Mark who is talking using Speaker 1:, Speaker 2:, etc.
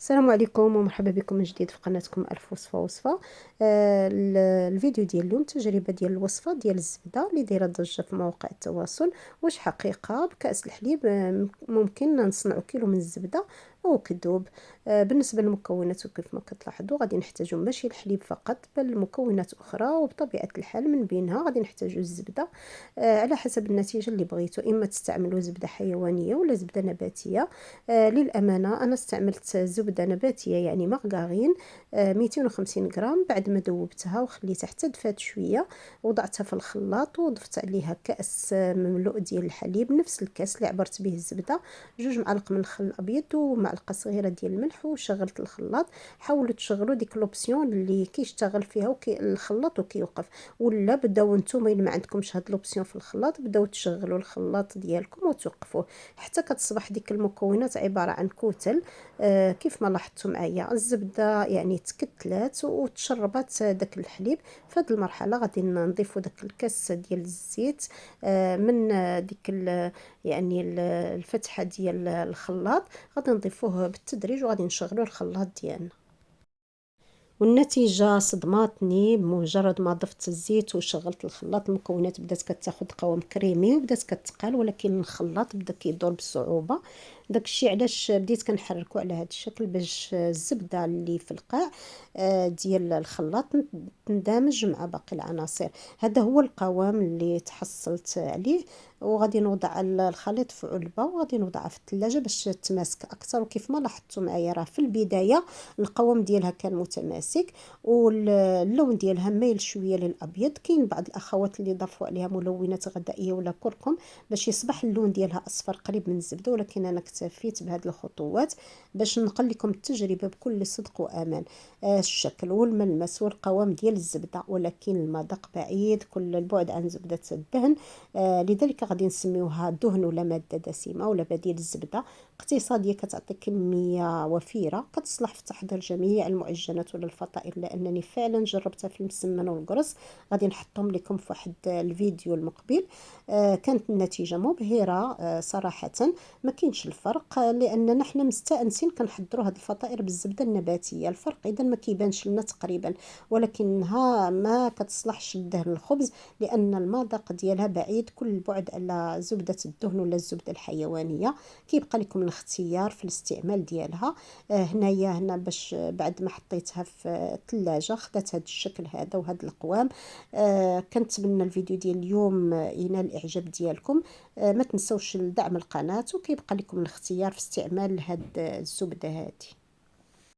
Speaker 1: السلام عليكم ومرحبا بكم من جديد في قناتكم ألف وصفة وصفة. الفيديو ديال اليوم تجربة ديال الوصفة ديال الزبدة اللي دايره ضجة في مواقع التواصل. واش حقيقة بكأس الحليب ممكن نصنعوا كيلو من الزبدة أو كذوب؟ بالنسبة للمكونات وكيف ما كتلاحظوا غادي نحتاجوا ماشي الحليب فقط بل مكونات أخرى، وبطبيعة الحال من بينها غادي نحتاجوا الزبدة على حسب النتيجة اللي بغيتوا، إما تستعملوا زبدة حيوانية ولا زبدة نباتية. للأمانة أنا استعملت زبدة نباتية يعني مارغرين 250 غرام. بعد ما ذوبتها وخليتها حتى دفات شوية وضعتها في الخلاط وضفت عليها كأس مملوء ديال الحليب، نفس الكاس اللي عبرت به الزبدة، 2 معالق من الخل الأبيض ومعلقة صغيرة ديال الملح، وشغلت الخلاط. حاولوا تشغلوا ديك لوبسيون اللي كيشتغل فيها الخلاط وكيوقف، ولا بداو نتوما الا ما عندكمش هاد لوبسيون في الخلاط بداو تشغلوا الخلاط ديالكم وتوقفوه حتى كتصبح ديك المكونات عبارة عن كتل. كيف ما لاحظتوا معايا الزبدة يعني تكتلات وتشربات داك الحليب. في هذه المرحلة غادي نضيفوا داك الكاس ديال الزيت من ديك يعني الفتحة ديال الخلاط، غادي نضيفوه بالتدريج وغادي نشغلوا الخلاط ديالنا. والنتيجة صدماتني، بمجرد ما ضفت الزيت وشغلت الخلاط المكونات بدات كتاخد قوام كريمي وبدات كتقال، ولكن الخلاط بدا كيدور بصعوبة. داكشي علاش بديت كنحركو على هذا الشكل باش الزبدة اللي في القاع ديال الخلاط تندمج مع باقي العناصر. هذا هو القوام اللي تحصلت عليه، وغادي نوضع الخليط في علبة وغادي نوضعها في الثلاجة باش تماسك اكثر. وكيف ما لاحظتوا معايا راه في البداية القوام ديالها كان متماسك واللون ديالها مايل شويه للابيض. كاين بعض الاخوات اللي ضافوا عليها ملونات غذائيه ولا كركم باش يصبح اللون ديالها اصفر قريب من الزبده، ولكن انا اكتفيت بهذه الخطوات باش نقل لكم التجربه بكل صدق وامان. الشكل والملمس والقوام ديال الزبده، ولكن المذاق بعيد كل البعد عن زبده الدهن. لذلك غادي نسميوها دهن ولا ماده دسمه ولا بديل الزبده، اقتصاديه، كتعطي كميه وفيره، كتصلح في تحضير جميع المعجنات ولا الفطائر، لانني فعلا جربتها في المسمن والقرص. غادي نحطهم لكم في واحد الفيديو المقبل. كانت النتيجه مبهره صراحه. ما كاينش الفرق لاننا حنا مستانسين كنحضروا هذه الفطائر بالزبده النباتيه. الفرق اذا ما كيبانش لنا تقريبا، ولكنها ما كتصلحش لدهن الخبز لان المذاق ديالها بعيد كل البعد على زبده الدهن ولا الزبده الحيوانيه. كيبقى لكم الاختيار في الاستعمال ديالها. هنا باش بعد ما حطيتها في الثلاجه خدات هذا الشكل هذا وهذا القوام. كنتمنى الفيديو ديال اليوم ينال الاعجاب ديالكم. ما تنسوش دعم القناه، وكيبقى لكم الاختيار في استعمال هاد الزبده هذه.